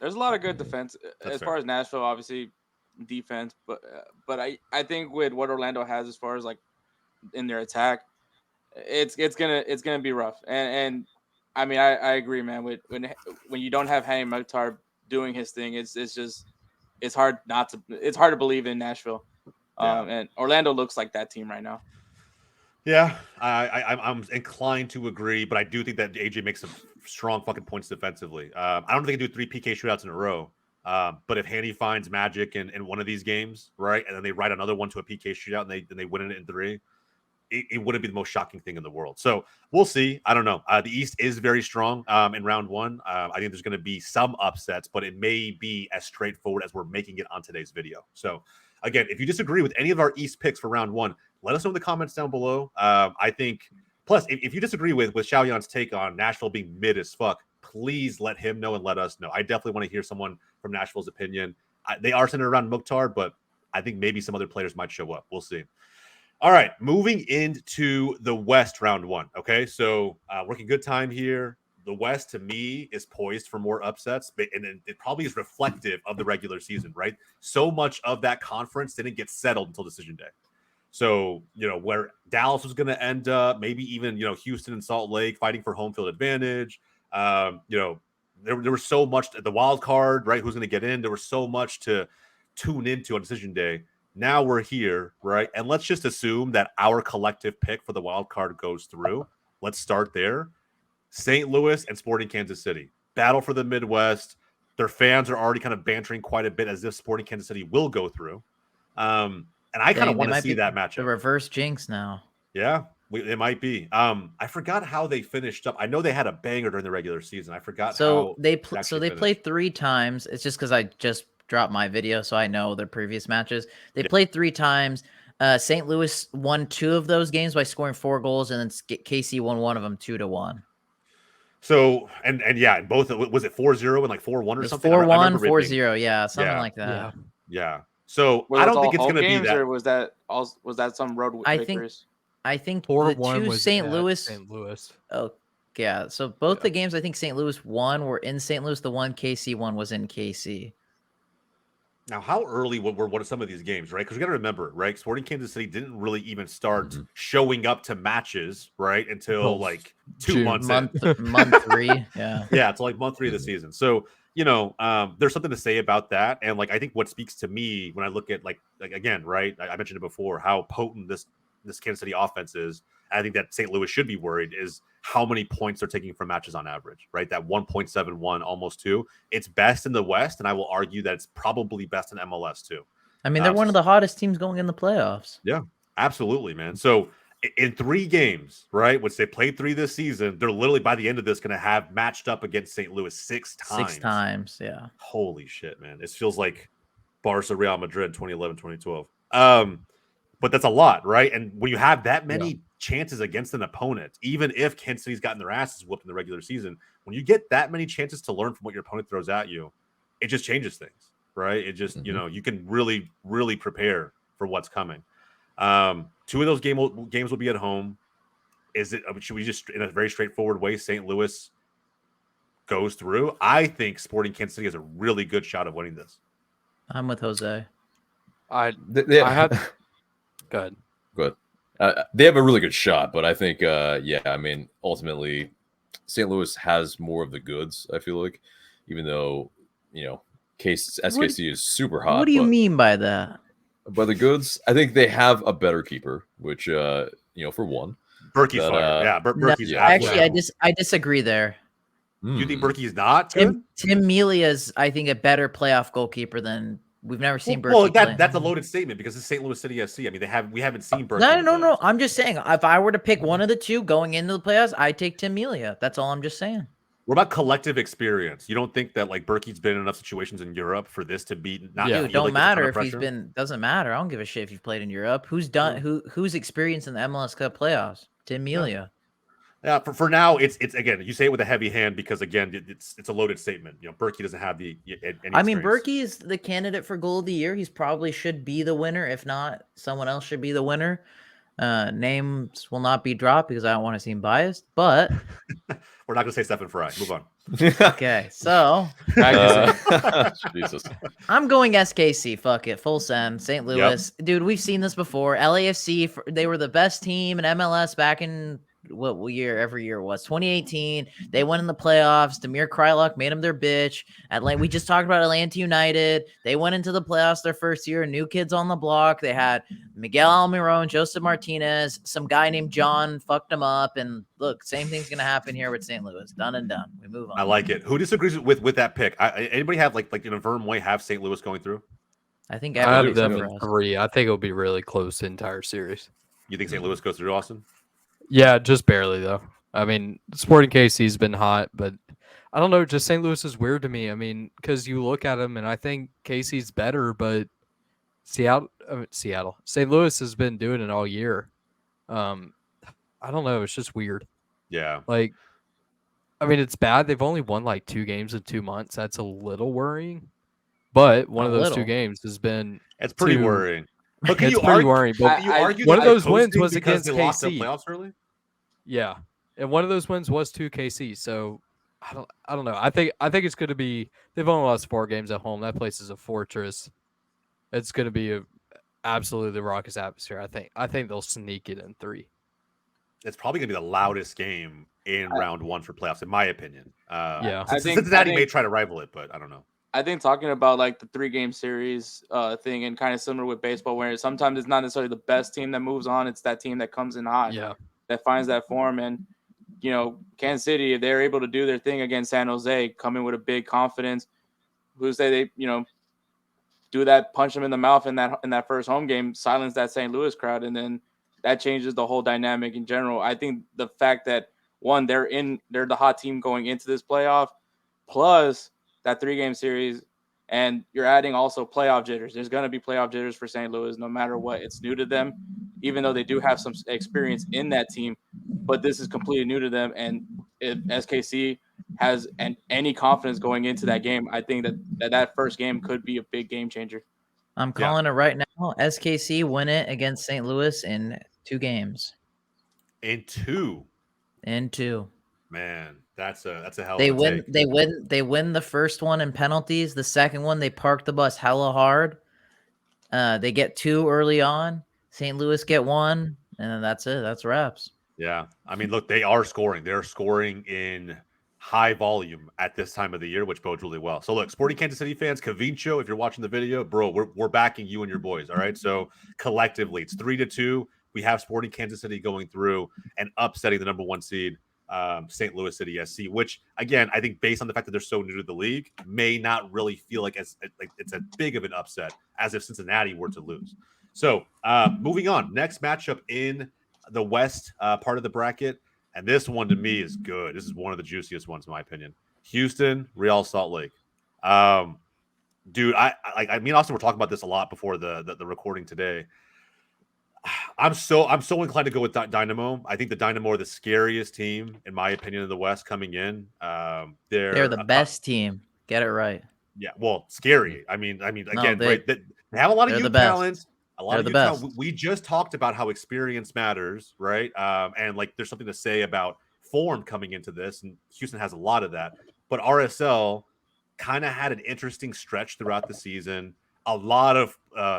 There's a lot of good defense That's as fair. far as Nashville, obviously defense, but I think with what Orlando has as far as like in their attack, it's gonna be rough. And I mean I agree, man. When you don't have Hani Mukhtar doing his thing, it's hard to believe in Nashville. Yeah. And Orlando looks like that team right now. Yeah, I'm inclined to agree, but I do think that AJ makes some strong fucking points defensively. I don't think he can do 3 PK shootouts in a row. But if Handy finds magic in one of these games, right, and then they ride another one to a PK shootout and they win it in 3, it wouldn't be the most shocking thing in the world. So we'll see. I don't know. The East is very strong in round 1. I think there's going to be some upsets, but it may be as straightforward as we're making it on today's video. So again, if you disagree with any of our East picks for round 1, let us know in the comments down below. I think, plus, if you disagree with Xiaoyan's take on Nashville being mid as fuck, please let him know and let us know. I definitely want to hear someone from Nashville's opinion. They are centered around Mukhtar, but I think maybe some other players might show up. We'll see. All right, moving into the West round 1. Okay, so working good time here. The West, to me, is poised for more upsets, and it probably is reflective of the regular season, right? So much of that conference didn't get settled until decision day. So, where Dallas was going to end up, maybe even, Houston and Salt Lake fighting for home field advantage. There was so much, the wild card, right? Who's going to get in? There was so much to tune into on decision day. Now we're here, right? And let's just assume that our collective pick for the wild card goes through. Let's start there. St. Louis and Sporting Kansas City. Battle for the Midwest. Their fans are already kind of bantering quite a bit as if Sporting Kansas City will go through. And I kind of want to see that matchup. The reverse jinx now. Yeah, it might be. I forgot how they finished up. I know they had a banger during the regular season. I forgot how they actually played 3 times. It's just because I just dropped my video, so I know their previous matches. They played 3 times. St. Louis won 2 of those games by scoring 4 goals, and then KC won 1 of them 2-1. So and yeah, both was it 4-0 and like 4-1 or something? 4-1, 4-0, yeah, something like that. Yeah. Yeah. So Was I it don't all think it's home going to be games, that. or was that some road victories? I think the 4-1 2 was St. at Louis. St. Louis. Oh, yeah. So both the games I think St. Louis won were in St. Louis. The one KC won was in KC. Now, how early were one of some of these games, right? Because we got to remember, right? Sporting Kansas City didn't really even start showing up to matches, right, until like 2 months in. Month 3, yeah. Yeah, it's like month 3 of the season. So, there's something to say about that. And like, I think what speaks to me when I look at like again, right? I mentioned it before, how potent this Kansas City offense is. I think that St. Louis should be worried is how many points they're taking from matches on average, right? That 1.71, almost 2. It's best in the West, and I will argue that it's probably best in MLS too. I mean, they're one of the hottest teams going in the playoffs. Yeah, absolutely, man. So in 3 games, right, which they played 3 this season, they're literally by the end of this going to have matched up against St. Louis 6 times. 6 times, yeah. Holy shit, man. It feels like Barca, Real Madrid, 2011, 2012. But that's a lot, right? And when you have that many chances against an opponent, even if Kansas City's gotten their asses whooped in the regular season, when you get that many chances to learn from what your opponent throws at you, it just changes things, right? It just, you can really, really prepare for what's coming. 2 of those games will be at home. Should we just, in a very straightforward way, St. Louis goes through? I think Sporting Kansas City has a really good shot of winning this. I'm with Jose. I have. Go ahead. They have a really good shot, but I think, I mean, ultimately, St. Louis has more of the goods. I feel like, even though SKC is super hot. What do you mean by that? By the goods, I think they have a better keeper, which for one, Berkey's fire. Yeah, Berkey's actually, I disagree there. You think Berkey's not good? Tim Melia's, I think, a better playoff goalkeeper than we've never seen Berkey. Well, that's a loaded statement because it's St. Louis City SC. I mean, we haven't seen Berkey. No. I'm just saying, if I were to pick one of the 2 going into the playoffs, I take Tim Melia. That's all I'm just saying. What about collective experience? You don't think that like Berkey's been in enough situations in Europe for this to be not? Yeah. Dude, feel don't like there's a ton matter of if he's pressure? been. Doesn't matter. I don't give a shit if you've played in Europe. Who's done? Who's experienced in the MLS Cup playoffs? Tim Melia. Yeah, for now, it's again. You say it with a heavy hand because again, it's a loaded statement. You know, Berkey doesn't have any. I mean, experience. Berkey is the candidate for goal of the year. He's probably should be the winner. If not, someone else should be the winner. Names will not be dropped because I don't want to seem biased. But We're not going to say Stephen Fry. Move on. okay, so Jesus. I'm going SKC. Fuck it, full send. St. Louis, dude. We've seen this before. LAFC, they were the best team in MLS back in what year? Every year it was 2018. They went in the playoffs. Damir Kreilach made them their bitch. Atlanta. We just talked about Atlanta United. They went into the playoffs their first year. New kids on the block. They had Miguel Almiron, Joseph Martinez, some guy named John fucked them up. And look, same thing's gonna happen here with St. Louis. Done and done. We move on. I like it. Who disagrees with that pick? Anybody have like in a firm way have St. Louis going through? I think I everybody's have them for in us. 3. I think it'll be really close the entire series. You think St. Louis goes through, Austin? Yeah, just barely though. I mean, Sporting KC's been hot, but I don't know. Just St. Louis is weird to me. I mean, because you look at them and I think KC's better, but St. Louis has been doing it all year. I don't know. It's just weird. Yeah. Like, I mean, it's bad. They've only won like 2 games in 2 months. That's a little worrying. But one of those 2 games has been. It's pretty worrying. But It's pretty worrying. But can you argue one of that those wins coasting was because against they lost the KC. playoffs early? Yeah, and one of those wins was to KC. So I don't know. I think it's going to be. They've only lost 4 games at home. That place is a fortress. It's going to be a absolutely raucous atmosphere. I think they'll sneak it in 3. It's probably going to be the loudest game in round 1 for playoffs, in my opinion. Yeah, Cincinnati may try to rival it, but I don't know. I think talking about like the 3-game series thing and kind of similar with baseball, where sometimes it's not necessarily the best team that moves on; it's that team that comes in hot, that finds that form. And you know, Kansas City, if they're able to do their thing against San Jose, come in with a big confidence. Who say they, do that, punch them in the mouth in that first home game, silence that St. Louis crowd, and then that changes the whole dynamic in general. I think the fact that one, they're the hot team going into this playoff, plus that 3-game series, and you're adding also playoff jitters. There's going to be playoff jitters for St. Louis no matter what. It's new to them, even though they do have some experience in that team, but this is completely new to them. And if SKC has any confidence going into that game, I think that first game could be a big game changer. I'm calling it right now. SKC win it against St. Louis in 2 games. In 2. Man, that's a hell of a take. They win the first one in penalties. The second one, they park the bus hella hard. They get 2 early on. St. Louis get 1, and then that's it. That's wraps. Yeah. I mean, look, they are scoring. They're scoring in high volume at this time of the year, which bodes really well. So look, Sporting Kansas City fans, Cavincio, if you're watching the video, bro, we're backing you and your boys. All right. So collectively, it's 3-2. We have Sporting Kansas City going through and upsetting the number 1 seed, St. Louis City SC, which again, I think based on the fact that they're so new to the league, may not really feel like it's a big of an upset as if Cincinnati were to lose. So moving on, next matchup in the West part of the bracket. And this one to me is good. This is one of the juiciest ones, in my opinion. Houston, Real Salt Lake. Dude, I mean, Austin, we're talking about this a lot before the recording today. I'm so inclined to go with Dynamo. I think the Dynamo are the scariest team, in my opinion, in the West coming in. They're the best team. Get it right. Yeah, well, scary. I mean, again, they right? They have a lot of youth talent. A lot They're of the youth best. talent. We just talked about how experience matters, right? And like, there's something to say about form coming into this, and Houston has a lot of that. But RSL kind of had an interesting stretch throughout the season. A lot of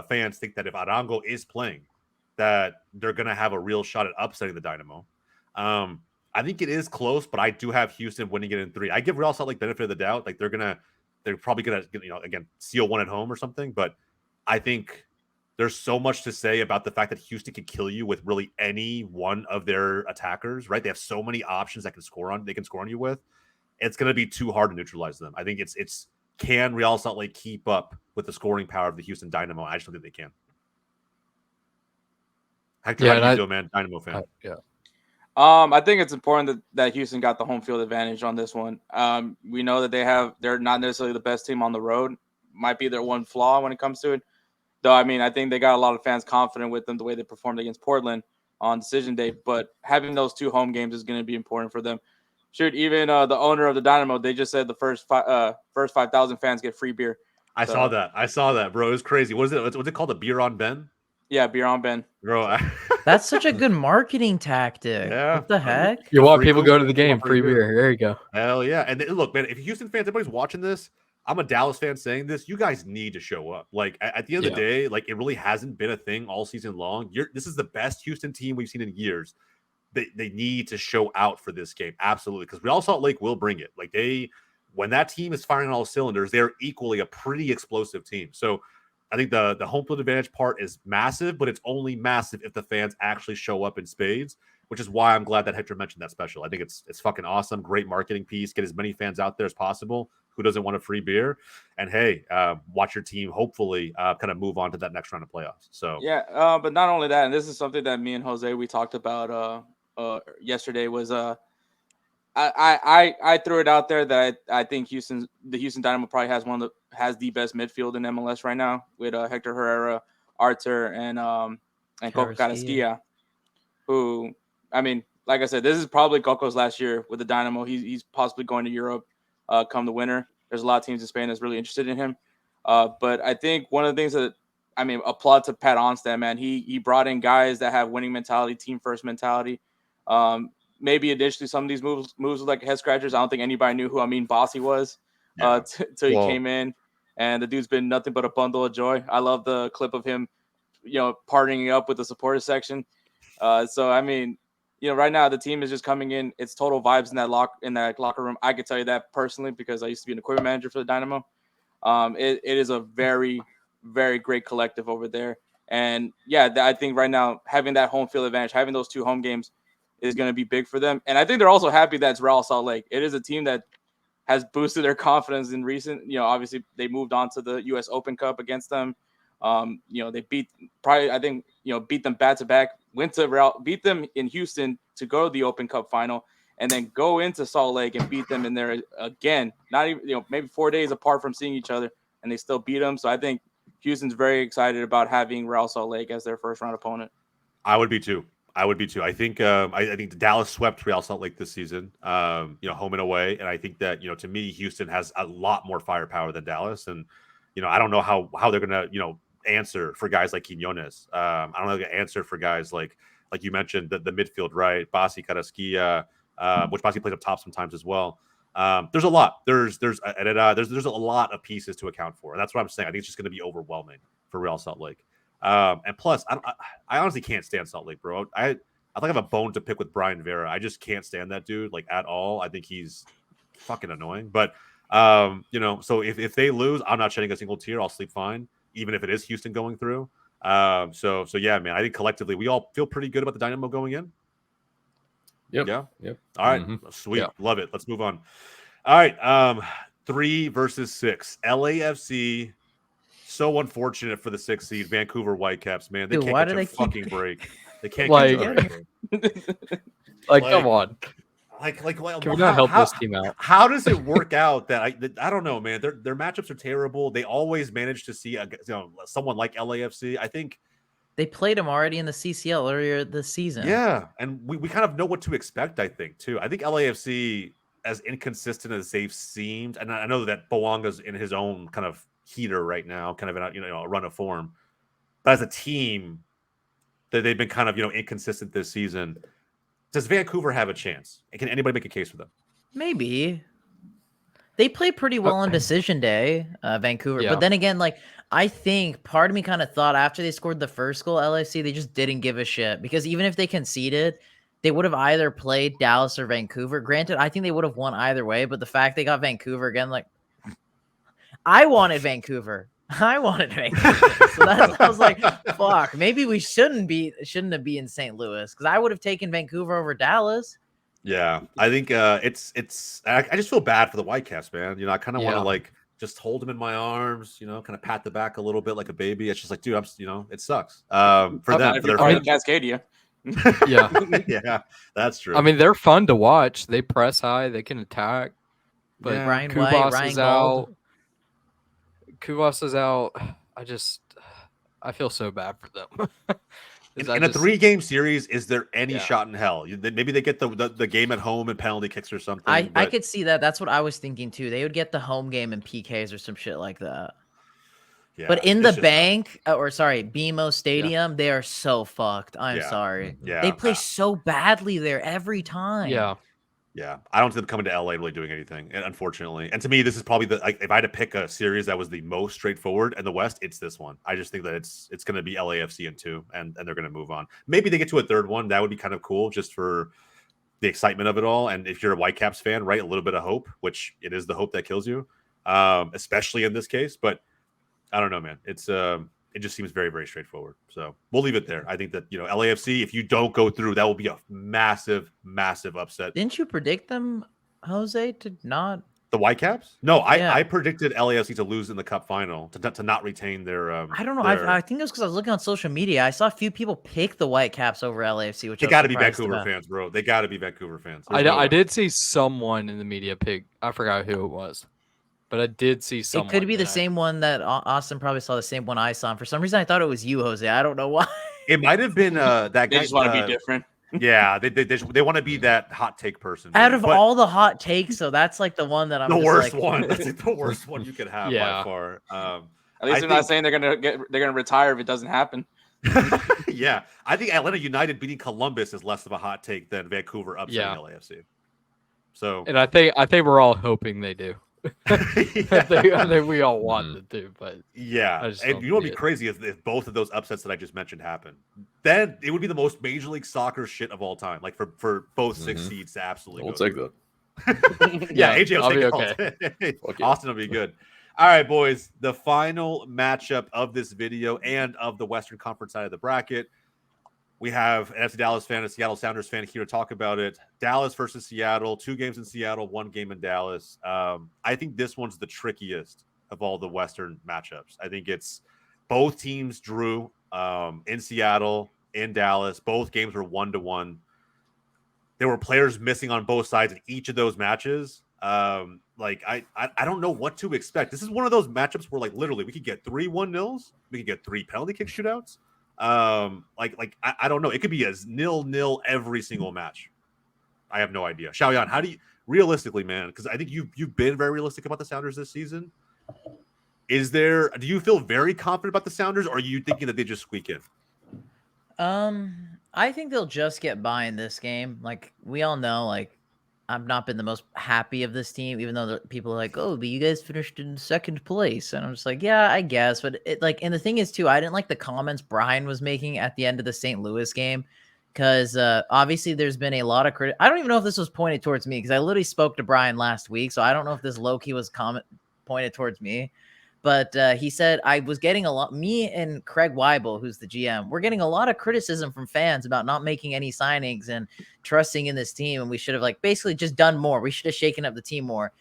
fans think that if Arango is playing, that they're going to have a real shot at upsetting the Dynamo. I think it is close, but I do have Houston winning it in 3. I give Real Salt Lake benefit of the doubt. Like they're probably going to, again, seal 1 at home or something. But I think there's so much to say about the fact that Houston can kill you with really any one of their attackers, right? They have so many options that they can score on you with. It's going to be too hard to neutralize them. I think it's can Real Salt Lake keep up with the scoring power of the Houston Dynamo? I just don't think they can. Hector, how do you feel, man? Dynamo fan. Yeah. I think it's important that Houston got the home field advantage on this one. We know that they're not necessarily the best team on the road. Might be their one flaw when it comes to it. Though, I mean, I think they got a lot of fans confident with them the way they performed against Portland on decision day. But having those 2 home games is going to be important for them. Shoot, even the owner of the Dynamo, they just said the first 5,000 fans get free beer. I saw that, bro. It was crazy. What's it called? A beer on Ben? Yeah, beer on Ben. Bro, That's such a good marketing tactic. Yeah, What the heck? You want Free people to go to the booze, game, free free beer. There you go. Hell yeah. And look, man, if Houston fans, everybody's watching this, I'm a Dallas fan saying this, you guys need to show up. Like, at the end of the day, like, it really hasn't been a thing all season long. This is the best Houston team we've seen in years. They need to show out for this game. Absolutely. Because Real Salt Lake will bring it. Like, when that team is firing on all cylinders, they're equally a pretty explosive team. So I think the home field advantage part is massive, but it's only massive if the fans actually show up in spades, which is why I'm glad that Hector mentioned that special. I think it's fucking awesome. Great marketing piece. Get as many fans out there as possible. Who doesn't want a free beer? And hey, watch your team hopefully kind of move on to that next round of playoffs. So yeah, but not only that, and this is something that me and Jose we talked about yesterday was I threw it out there that I think the Houston Dynamo probably has the best midfield in MLS right now with Hector Herrera, Artur, and Coco Carrasquilla, who, I mean, like I said, this is probably Coco's last year with the Dynamo. He's possibly going to Europe come the winter. There's a lot of teams in Spain that's really interested in him. But I think one of the things that, I mean, applaud to Pat Onstad, man. He brought in guys that have winning mentality, team first mentality. Maybe additionally, some of these moves were like head scratchers. I don't think anybody knew who Amin Bossy was till he came in. And the dude's been nothing but a bundle of joy. I love the clip of him, partying up with the supporters section. So, I mean, right now the team is just coming in. It's total vibes in that locker room. I could tell you that personally because I used to be an equipment manager for the Dynamo. It is a very, very great collective over there. And, yeah, I think right now having that home field advantage, having those 2 home games, is going to be big for them. And I think they're also happy that it's Real Salt Lake. It is a team that has boosted their confidence in recent, obviously they moved on to the US Open Cup against them. They beat them back to back, beat them in Houston to go to the Open Cup final and then go into Salt Lake and beat them in there again, not even, maybe 4 days apart from seeing each other, and they still beat them. So I think Houston's very excited about having Real Salt Lake as their first round opponent. I would be too. I think I think Dallas swept Real Salt Lake this season, home and away, and I think that to me Houston has a lot more firepower than Dallas, and I don't know how they're gonna answer for guys like Quinones. I don't know how they're gonna answer for guys like you mentioned the midfield, right? Bossy, Carrasquilla, which Bossy plays up top sometimes as well. There's a lot. There's a lot of pieces to account for, and that's what I'm saying. I think it's just going to be overwhelming for Real Salt Lake. And plus, I honestly can't stand Salt Lake, bro. I think I have a bone to pick with Brian Vera. I just can't stand that dude like at all. I think he's fucking annoying. But so if they lose, I'm not shedding a single tear. I'll sleep fine, even if it is Houston going through. So yeah, man. I think collectively we all feel pretty good about the Dynamo going in. Yep. Yeah. Yep. All right. Sweet. Yeah. Love it. Let's move on. All right. 3 versus 6. LAFC. So unfortunate for the 6th seed, Vancouver Whitecaps, man. They can't get a fucking break. They can't get a break. Come on. Can we not help this team out? How does it work out that I don't know, man. Their matchups are terrible. They always manage to see someone like LAFC. I think they played them already in the CCL earlier this season. Yeah, and we kind of know what to expect, I think, too. I think LAFC, as inconsistent as they've seemed, and I know that Bowanga's in his own kind of heater right now, kind of in a run of form. But as a team, that they've been kind of inconsistent this season. Does Vancouver have a chance? And can anybody make a case for them? Maybe. They play pretty well on decision day, Vancouver. Yeah. But then again, I think part of me kind of thought after they scored the first goal, LAFC, they just didn't give a shit. Because even if they conceded, they would have either played Dallas or Vancouver. Granted, I think they would have won either way. But the fact they got Vancouver again, I wanted Vancouver. So I was like, fuck, maybe we shouldn't have been in St. Louis, because I would have taken Vancouver over Dallas. Yeah, I think it's I just feel bad for the Whitecaps, man. I kind of want to just hold them in my arms, kind of pat the back a little bit like a baby. It's just dude, it sucks for them. For their Cascadia. Yeah. Yeah, that's true. I mean, they're fun to watch. They press high. They can attack. But Yeah. Brian White, Kubas Ryan is Gauld. out. Kubas is out. I feel so bad for them. In a 3-game series, is there any Yeah. shot in hell? Maybe they get the game at home and penalty kicks or something. I but could see that. That's what I was thinking too. They would get the home game and PKs or some shit like that. yeah, But in it's the just tough. bank, or sorry, BMO Stadium, they are so fucked. I'm Yeah. sorry. Yeah, They play so badly there every time. Yeah. Yeah, I don't see them coming to LA really doing anything, unfortunately. And to me, this is probably if I had to pick a series that was the most straightforward in the West, it's this one. I just think that it's going to be LAFC in 2, and they're going to move on. Maybe they get to a third one. That would be kind of cool, just for the excitement of it all. And if you're a Whitecaps fan, right, a little bit of hope, which it is the hope that kills you, especially in this case. But I don't know, man. It just seems very, very straightforward. So we'll leave it there. I think that, LAFC, if you don't go through, that will be a massive, massive upset. Didn't you predict them, Jose, to not? The Whitecaps? No, Yeah. I predicted LAFC to lose in the Cup final, to not retain their. I don't know. I think it was because I was looking on social media. I saw a few people pick the Whitecaps over LAFC, which They got to be Vancouver fans, bro. They got to be Vancouver fans. I did see someone in the media pick. I forgot who it was, but I did see someone. It could be the same one that Austin probably saw, the same one I saw. And for some reason, I thought it was you, Jose. I don't know why. It might have been that guy. They just want to be different. Yeah, they want to be that hot take person. Out of all the hot takes, so that's like the one that I'm the just worst like... one. That's like the worst one you could have by far. At least they're not saying they're gonna retire if it doesn't happen. Yeah, I think Atlanta United beating Columbus is less of a hot take than Vancouver upsetting LAFC. So, and I think we're all hoping they do. Yeah. I think we all want them to, but yeah, and you know what'd be crazy is if both of those upsets that I just mentioned happen, then it would be the most Major League Soccer shit of all time. Like for both 6 seeds to absolutely. We'll take that. Yeah, AJ will take okay. it. Austin will be good. All right, boys. The final matchup of this video and of the Western Conference side of the bracket. We have an FC Dallas fan, a Seattle Sounders fan here to talk about it. Dallas versus Seattle, 2 games in Seattle, 1 game in Dallas. I think this one's the trickiest of all the Western matchups. I think it's both teams drew in Seattle, in Dallas. Both games were 1-1. There were players missing on both sides in each of those matches. I don't know what to expect. This is one of those matchups where literally we could get 3 1-0s. We could get 3 penalty kick shootouts. I don't know. It could be as 0-0 every single match. I have no idea. Xiaoyan, how do you realistically, man? Because I think you've been very realistic about the Sounders this season. Do you feel very confident about the Sounders, or are you thinking that they just squeak in? I think they'll just get by in this game. Like we all know, I've not been the most happy of this team, even though people are like, "Oh, but you guys finished in 2nd place," and I'm just like, "Yeah, I guess." But and the thing is, too, I didn't like the comments Brian was making at the end of the St. Louis game, because obviously there's been a lot of credit. I don't even know if this was pointed towards me, because I literally spoke to Brian last week, so I don't know if this low-key was pointed towards me. But he said I was getting a lot. Me and Craig Weibel, who's the GM, we're getting a lot of criticism from fans about not making any signings and trusting in this team. And we should have basically just done more. We should have shaken up the team more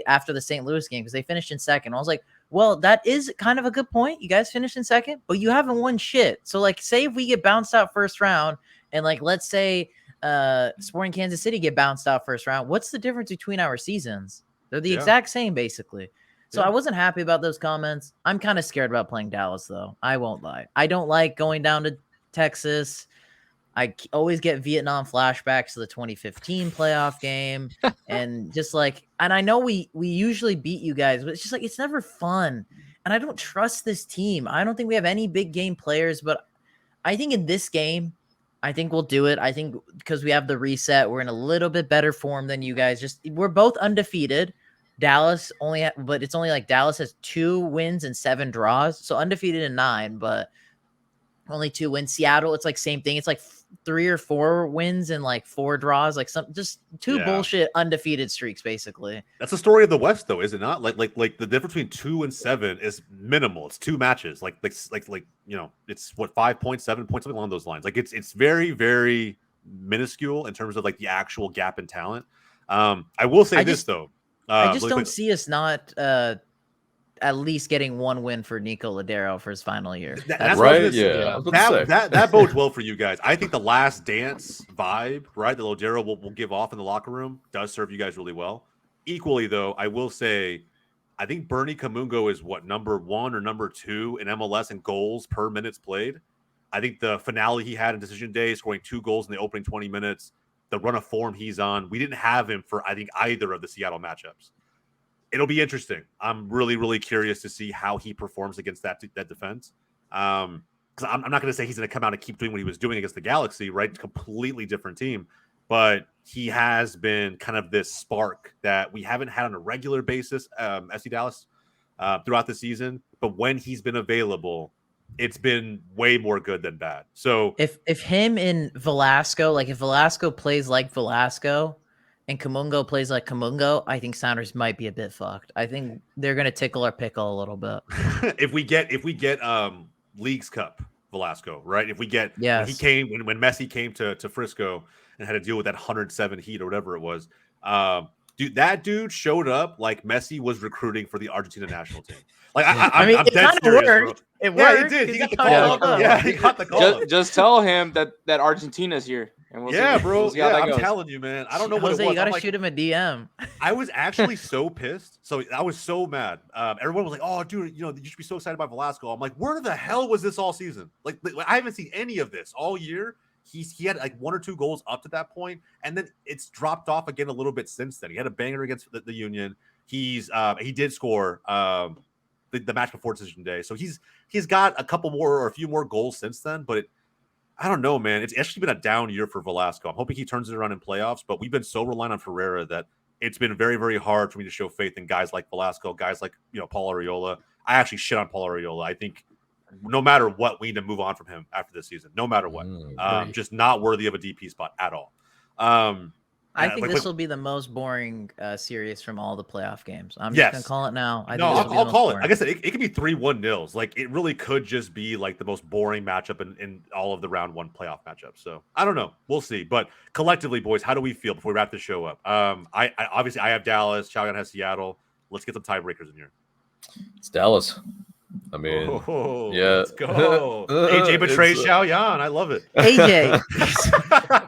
after the St. Louis game, because they finished in 2nd. I was like, well, that is kind of a good point. You guys finished in 2nd, but you haven't won shit. So say if we get bounced out first round, and let's say Sporting Kansas City get bounced out first round, what's the difference between our seasons? They're the exact same, basically. So I wasn't happy about those comments. I'm kind of scared about playing Dallas, though. I won't lie. I don't like going down to Texas. I always get Vietnam flashbacks to the 2015 playoff game. And and I know we usually beat you guys, but it's just it's never fun. And I don't trust this team. I don't think we have any big game players, but I think in this game, I think we'll do it. I think because we have the reset, we're in a little bit better form than you guys. We're both undefeated. Dallas but it's only Dallas has 2 wins and 7 draws, so undefeated in 9, but only 2 wins. Seattle, it's same thing. It's 3 or 4 wins and 4 draws, just 2 bullshit undefeated streaks, basically. That's the story of the West, though, is it not? Like the difference between 2 and 7 is minimal. It's 2 matches. It's what 5 points, 7 points, something along those lines. It's very, very minuscule in terms of the actual gap in talent. I will say this though. I just don't see us not at least getting one win for Nico Ladero for his final year. That's right. what Yeah. I was about to say. that bodes well for you guys. I think the last dance vibe, right, that Ladero will give off in the locker room does serve you guys really well. Equally, though, I will say, I think Bernie Kamungo is what, number 1 or number 2 in MLS in goals per minutes played. I think the finale he had in Decision Day, scoring 2 goals in the opening 20 minutes, the run of form he's on, we didn't have him for, I think, either of the Seattle matchups. It'll be interesting. I'm really, really curious to see how he performs against that defense. Because I'm not going to say he's going to come out and keep doing what he was doing against the Galaxy, right? Completely different team. But he has been kind of this spark that we haven't had on a regular basis, SC Dallas, throughout the season. But when he's been available, it's been way more good than bad. So if him and Velasco, like if Velasco plays like Velasco and Kamungo plays like Kamungo, I think Sounders might be a bit fucked. I think they're gonna tickle our pickle a little bit. if we get Leagues Cup Velasco, right? If we get when Messi came to Frisco and had to deal with that 107 heat or whatever it was, that dude showed up like Messi was recruiting for the Argentina national team. Like I'm dead serious, bro. It worked. Yeah, he did. He got the call up. Yeah, he got the call up. Just tell him that Argentina's here. And we'll see, bro. we'll see how that I'm goes. telling you, man. I don't know Jose, what it was. You gotta shoot him a DM. I was actually so pissed. So I was so mad. Everyone was like, "Oh, dude, you should be so excited about Velasco." I'm like, "Where the hell was this all season? Like I haven't seen any of this all year." He had like 1 or 2 goals up to that point, and then it's dropped off again a little bit since then. He had a banger against the Union. He did score the match before Decision Day, so he's got a couple more or a few more goals since then. But I don't know, man. It's actually been a down year for Velasco. I'm hoping he turns it around in playoffs, but we've been so reliant on Ferreira that it's been very, very hard for me to show faith in guys like Velasco, guys like Paul Arriola. I actually shit on Paul Arriola. I think no matter what, we need to move on from him after this season. No matter what, just not worthy of a DP spot at all. I think this will be the most boring series from all the playoff games. I'm just gonna call it now. I'll call it. Like I said, it could be 3-1 nils. Like it really could just be like the most boring matchup in all of the round 1 playoff matchups. So I don't know. We'll see. But collectively, boys, how do we feel before we wrap the show up? I obviously I have Dallas. Xiaoyan has Seattle. Let's get some tiebreakers in here. It's Dallas. I mean, yeah. Let's go. AJ betrays Xiaoyan. I love it. AJ,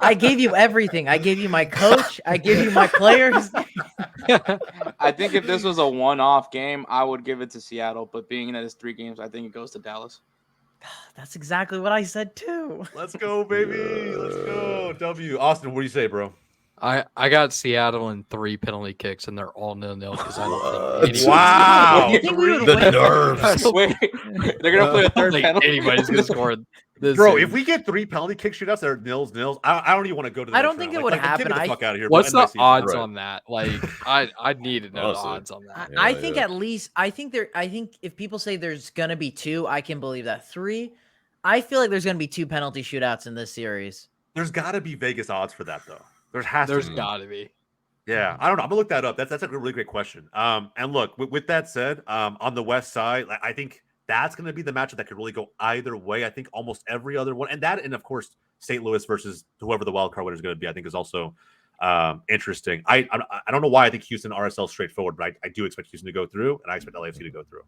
I gave you everything. I gave you my coach. I gave you my players. I think if this was a one-off game, I would give it to Seattle. But being that it's 3 games, I think it goes to Dallas. That's exactly what I said too. Let's go, baby. Let's go. W. Austin, what do you say, bro? I got Seattle in 3 penalty kicks, and they're all 0-0 because I don't think wow, the nerves. Wait, they're gonna play a third penalty. Anybody's gonna score this. Bro, if we get 3 penalty kick shootouts that are nils, I don't even want to go to the I don't think it would happen. Get me the fuck out of here. What's the odds right on that? Like, I need to know the odds on that. I think at least I think if people say there's gonna be 2, I can believe that. 3, I feel like there's gonna be 2 penalty shootouts in this series. There's got to be Vegas odds for that though. There's got to be. Yeah, I don't know. I'm gonna look that up. That's a really great question. And look, with that said, on the West side, I think that's gonna be the matchup that could really go either way. I think almost every other one, and of course St. Louis versus whoever the wild card winner is going to be, I think is also interesting. I don't know why I think Houston RSL is straightforward, but I do expect Houston to go through, and I expect LAFC to go through.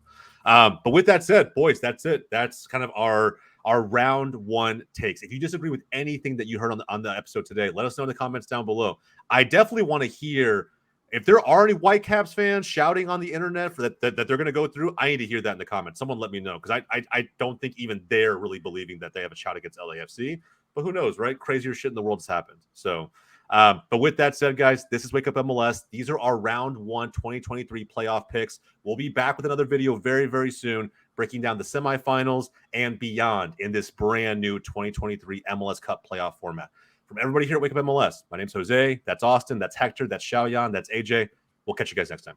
But with that said, boys, that's it. That's kind of our round 1 takes. If you disagree with anything that you heard on the episode today, let us know in the comments down below. I definitely want to hear if there are any Whitecaps fans shouting on the internet for that they're going to go through. I need to hear that in the comments. Someone let me know, because I don't think even they're really believing that they have a shot against LAFC. But who knows, right? Crazier shit in the world has happened. So, but with that said, guys, this is Wake Up MLS. These are our round 1 2023 playoff picks. We'll be back with another video very, very soon, breaking down the semifinals and beyond in this brand new 2023 MLS Cup playoff format. From everybody here at Wake Up MLS, my name's Jose. That's Austin. That's Hector. That's Xiaoyan. That's AJ. We'll catch you guys next time.